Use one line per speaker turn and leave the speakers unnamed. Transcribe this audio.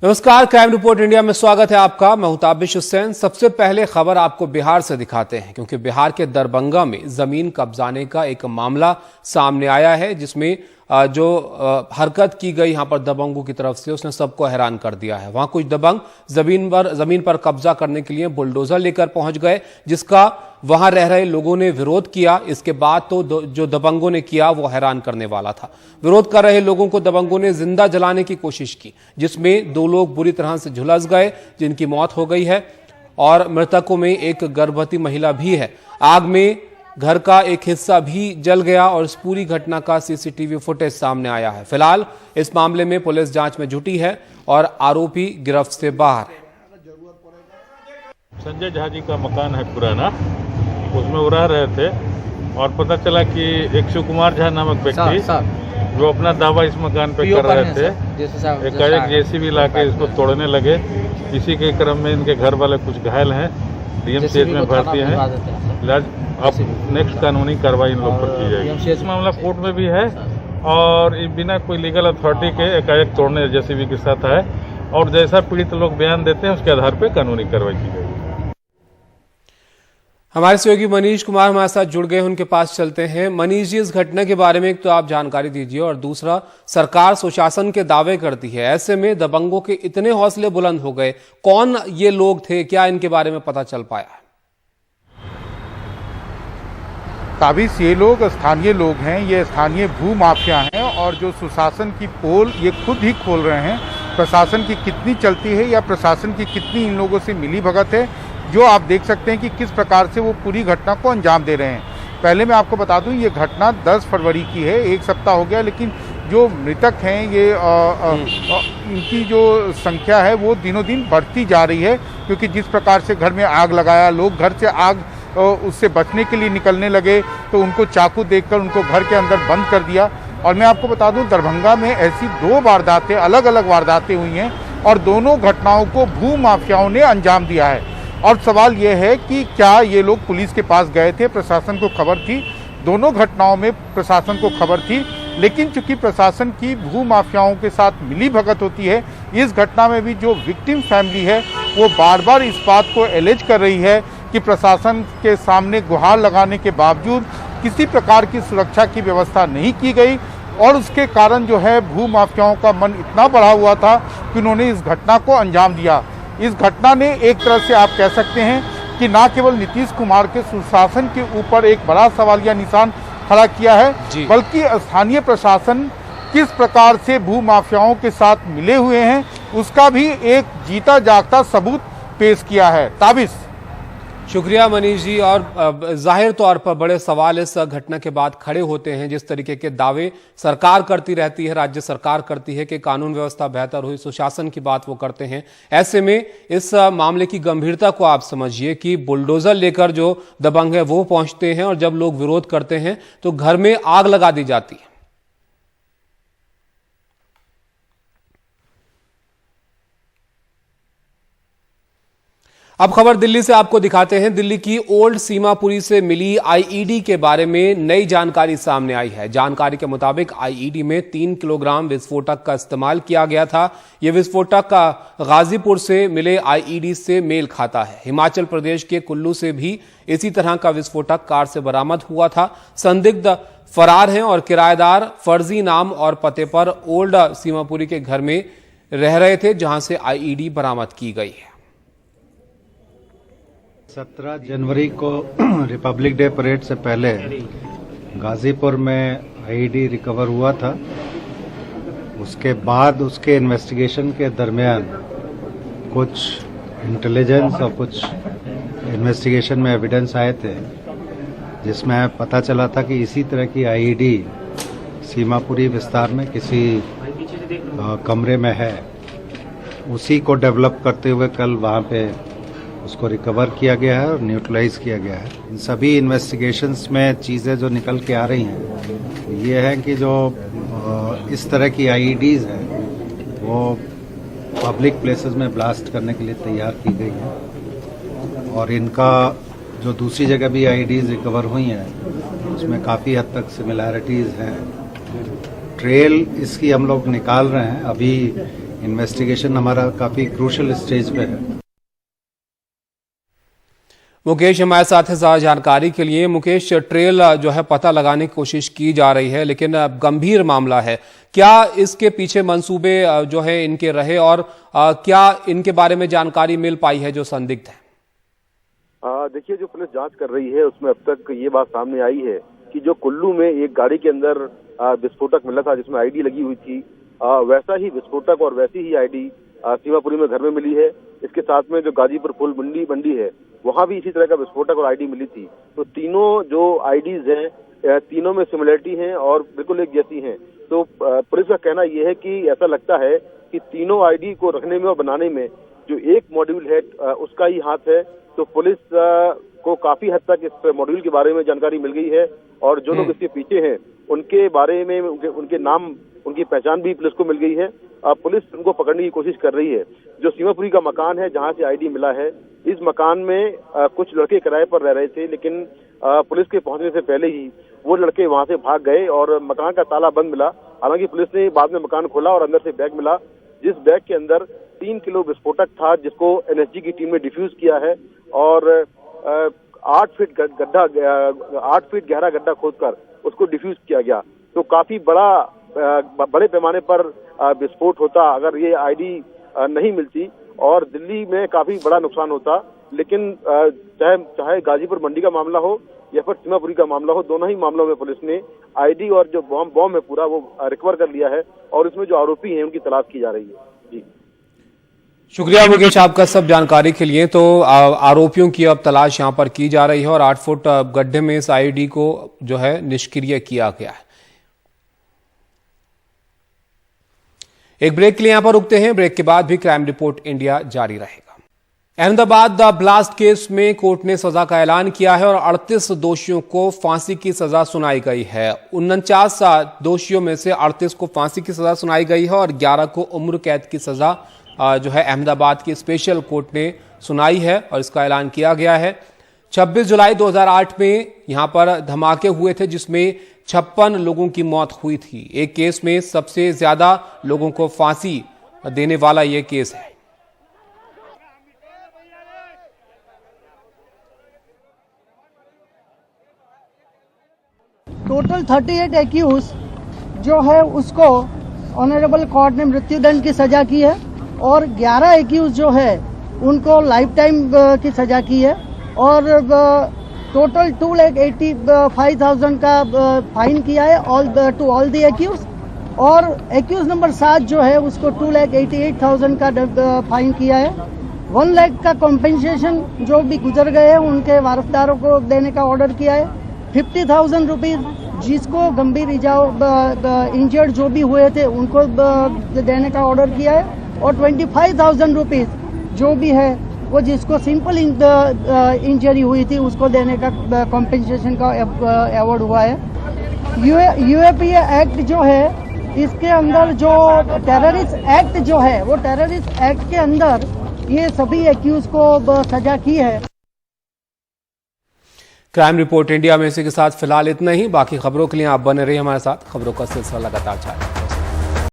नमस्कार, crime report India में स्वागत है आपका। मैं हूं ताबिश हुसैन। सबसे पहले खबर आपको बिहार से दिखाते हैं, क्योंकि बिहार के दरभंगा में जमीन कब्जाने का एक मामला सामने आया है, जिसमें जो हरकत की गई यहां पर दबंगों की तरफ से, उसने सबको हैरान कर दिया है। वहां कुछ दबंग जमीन पर कब्जा करने के लिए बुलडोजर लेकर पहुंच गए, जिसका वहां रह रहे लोगों ने विरोध किया। इसके बाद तो जो दबंगों ने किया वो हैरान करने वाला था। विरोध कर रहे लोगों को दबंगों ने जिंदा जलाने की कोशिश की, जिसमें 2 लोग बुरी तरह से झुलस गए, जिनकी मौत हो गई है, और मृतकों में एक गर्भवती महिला भी है। आग में घर का एक हिस्सा भी जल गया और इस पूरी घटना का सीसीटीवी फुटेज सामने आया है। फिलहाल इस मामले में पुलिस जांच में जुटी है और आरोपी गिरफ्त से बाहर है।
संजय झा जी का मकान है पुराना, उसमें वो रह रहे थे और पता चला कि एक शिव कुमार झा नामक व्यक्ति जो अपना दावा इस मकान पे कर रहे थे, एक जेसीबी लाके इसको तोड़ने लगे। इसी के क्रम में इनके घर वाले कुछ घायल हैं, डीएमसीएच में भर्ती हैं। अब नेक्स्ट कानूनी कार्रवाई इन लोग पर की जाएगी। इस मामला कोर्ट में भी है और बिना कोई लीगल अथॉरिटी के एकाएक तोड़ने जेसीबी के साथ है, और जैसा पीड़ित लोग बयान देते हैं उसके आधार पर कानूनी कार्रवाई की जाएगी।
हमारे सहयोगी मनीष कुमार हमारे साथ जुड़ गए, उनके पास चलते हैं। मनीष जी, इस घटना के बारे में एक तो आप जानकारी दीजिए, और दूसरा, सरकार सुशासन के दावे करती है, ऐसे में दबंगों के इतने हौसले बुलंद हो गए, कौन ये लोग थे, क्या इनके बारे में पता चल पाया?
ताबिश, ये लोग स्थानीय लोग हैं, ये स्थानीय भू माफिया हैं, और जो सुशासन की पोल ये खुद ही खोल रहे हैं। प्रशासन की कितनी चलती है या प्रशासन की कितनी इन लोगों से मिली भगत है, जो आप देख सकते हैं कि किस प्रकार से वो पूरी घटना को अंजाम दे रहे हैं। पहले मैं आपको बता दूं, ये घटना 10 फरवरी की है, 1 सप्ताह हो गया, लेकिन जो मृतक हैं ये इनकी जो संख्या है वो दिनों दिन बढ़ती जा रही है, क्योंकि जिस प्रकार से घर में आग लगाया, लोग घर से आग उससे बचने के लिए निकलने लगे तो उनको चाकू देखकर उनको घर के अंदर बंद कर दिया। और मैं आपको बता दूं, दरभंगा में ऐसी 2 वारदातें, अलग अलग वारदातें हुई हैं, और दोनों घटनाओं को भू माफियाओं ने अंजाम दिया है। और सवाल यह है कि क्या ये लोग पुलिस के पास गए थे, प्रशासन को खबर थी? दोनों घटनाओं में प्रशासन को खबर थी, लेकिन चूंकि प्रशासन की भू माफियाओं के साथ मिली भगत होती है, इस घटना में भी जो विक्टिम फैमिली है वो बार बार इस बात को एलेज कर रही है कि प्रशासन के सामने गुहार लगाने के बावजूद किसी प्रकार की सुरक्षा की व्यवस्था नहीं की गई, और उसके कारण जो है भू माफियाओं का मन इतना बढ़ा हुआ था कि उन्होंने इस घटना को अंजाम दिया। इस घटना ने एक तरह से आप कह सकते हैं कि न केवल नीतीश कुमार के सुशासन के ऊपर एक बड़ा सवालिया निशान खड़ा किया है, बल्कि स्थानीय प्रशासन किस प्रकार से भू माफियाओं के साथ मिले हुए हैं उसका भी एक जीता जागता सबूत पेश किया है। ताबिश।
शुक्रिया मनीष जी। और जाहिर तौर पर बड़े सवाल इस घटना के बाद खड़े होते हैं। जिस तरीके के दावे सरकार करती रहती है, राज्य सरकार करती है कि कानून व्यवस्था बेहतर हुई, सुशासन की बात वो करते हैं, ऐसे में इस मामले की गंभीरता को आप समझिए कि बुलडोजर लेकर जो दबंग है वो पहुंचते हैं, और जब लोग विरोध करते हैं तो घर में आग लगा दी जाती है। अब खबर दिल्ली से आपको दिखाते हैं। दिल्ली की ओल्ड सीमापुरी से मिली आईईडी के बारे में नई जानकारी सामने आई है। जानकारी के मुताबिक आईईडी में 3 किलोग्राम विस्फोटक का इस्तेमाल किया गया था। यह विस्फोटक गाजीपुर से मिले आईईडी से मेल खाता है। हिमाचल प्रदेश के कुल्लू से भी इसी तरह का विस्फोटक कार से बरामद हुआ था। संदिग्ध फरार हैं और किराएदार फर्जी नाम और पते पर ओल्ड सीमापुरी के घर में रह रहे थे, जहां से आईईडी बरामद की गई है।
17 जनवरी को रिपब्लिक डे परेड से पहले गाजीपुर में आईईडी रिकवर हुआ था। उसके बाद उसके इन्वेस्टिगेशन के दरमियान कुछ इंटेलिजेंस और कुछ इन्वेस्टिगेशन में एविडेंस आए थे, जिसमें पता चला था कि इसी तरह की आईईडी सीमापुरी विस्तार में किसी कमरे में है। उसी को डेवलप करते हुए कल वहाँ पे उसको रिकवर किया गया है और न्यूट्रलाइज किया गया है। इन सभी इन्वेस्टिगेशंस में चीज़ें जो निकल के आ रही हैं ये है कि जो इस तरह की आईईडीज़ हैं वो पब्लिक प्लेसेस में ब्लास्ट करने के लिए तैयार की गई हैं, और इनका जो दूसरी जगह भी आईईडीज़ रिकवर हुई हैं उसमें काफ़ी हद तक सिमिलैरिटीज़ हैं। ट्रेल इसकी हम लोग निकाल रहे हैं। अभी इन्वेस्टिगेशन हमारा काफ़ी क्रूशल स्टेज पे है।
मुकेश हमारे साथ है ज्यादा जानकारी के लिए। मुकेश, ट्रेल जो है पता लगाने की कोशिश की जा रही है, लेकिन गंभीर मामला है। क्या इसके पीछे मंसूबे जो है इनके रहे और क्या इनके बारे में जानकारी मिल पाई है जो संदिग्ध है?
देखिए, जो पुलिस जांच कर रही है उसमें अब तक ये बात सामने आई है कि जो कुल्लू में एक गाड़ी के अंदर विस्फोटक मिला था जिसमें आईडी लगी हुई थी, वैसा ही विस्फोटक और वैसी ही आईडी सीमापुरी में घर में मिली है। इसके साथ में जो गाजीपुर फूल मंडी है वहां भी इसी तरह का विस्फोटक और आईडी मिली थी। तो तीनों जो आईडीज हैं तीनों में सिमिलरिटी है और बिल्कुल एक जैसी हैं। तो पुलिस का कहना यह है कि ऐसा लगता है कि तीनों आईडी को रखने में और बनाने में जो एक मॉड्यूल है उसका ही हाथ है। तो पुलिस को काफी हद तक इस मॉड्यूल के बारे में जानकारी मिल गई है और जो लोग इसके पीछे हैं उनके बारे में उनके नाम उनकी पहचान भी पुलिस को मिल गई है। पुलिस उनको पकड़ने की कोशिश कर रही है। जो सीमापुरी का मकान है जहां से आईडी मिला है, इस मकान में कुछ लड़के किराए पर रह रहे थे, लेकिन पुलिस के पहुंचने से पहले ही वो लड़के वहां से भाग गए और मकान का ताला बंद मिला। हालांकि पुलिस ने बाद में मकान खोला और अंदर से बैग मिला, जिस बैग के अंदर 3 किलो विस्फोटक था जिसको एनएसजी की टीम ने डिफ्यूज किया है और 8 फीट गहरा गड्ढा खोदकर उसको डिफ्यूज किया गया। तो काफी बड़े पैमाने पर विस्फोट होता अगर ये आईडी नहीं मिलती और दिल्ली में काफी बड़ा नुकसान होता। लेकिन चाहे गाजीपुर मंडी का मामला हो या फिर सीमापुरी का मामला हो, दोनों ही मामलों में पुलिस ने आईडी और जो बॉम्ब है पूरा वो रिकवर कर लिया है और इसमें जो आरोपी हैं उनकी तलाश की जा रही है। जी
शुक्रिया मुकेश आपका सब जानकारी के लिए। तो आरोपियों की अब तलाश यहां पर की जा रही है और 8 फुट गड्ढे में इस आईडी को जो है निष्क्रिय किया गया है। एक ब्रेक के लिए यहां पर रुकते हैं। ब्रेक के बाद भी क्राइम रिपोर्ट इंडिया जारी रहेगा। अहमदाबाद ब्लास्ट केस में कोर्ट ने सजा का ऐलान किया है और 38 दोषियों को फांसी की सजा सुनाई गई है। 49 दोषियों में से 38 को फांसी की सजा सुनाई गई है और 11 को उम्र कैद की सजा जो है अहमदाबाद की स्पेशल कोर्ट ने सुनाई है और इसका ऐलान किया गया है। 26 जुलाई 2008 में यहां पर धमाके हुए थे जिसमें 56 लोगों की मौत हुई थी। एक केस में सबसे ज्यादा लोगों को फांसी देने वाला यह केस है।
टोटल 38 एक्यूज जो है उसको ऑनरेबल कोर्ट ने मृत्युदंड की सजा की है और 11 एक्यूज जो है उनको लाइफ टाइम की सजा की है और टोटल 2,85,000 का फाइन किया है टू ऑल दी एक्यूज और एक्यूज नंबर 7 जो है उसको 2,88,000 का फाइन किया है। 1 लाख का कॉम्पेंसेशन जो भी गुजर गए हैं उनके वारसदारों को देने का ऑर्डर किया है। 50,000 रुपीज जिसको गंभीर इंजर्ड जो भी हुए थे उनको देने का ऑर्डर किया है और 25,000 रुपीज जो भी है वो जिसको सिंपल इंजरी हुई थी उसको देने का कॉम्पेंसेशन का अवार्ड हुआ है। यूएपीए एक्ट जो है इसके अंदर जो टेररिस्ट एक्ट जो है वो टेररिस्ट एक्ट के अंदर ये सभी एक्यूज को सजा की है।
क्राइम रिपोर्ट इंडिया में इसी के साथ फिलहाल इतना ही। बाकी खबरों के लिए आप बने रहिए हमारे साथ। खबरों का सिलसिला लगातार जारी।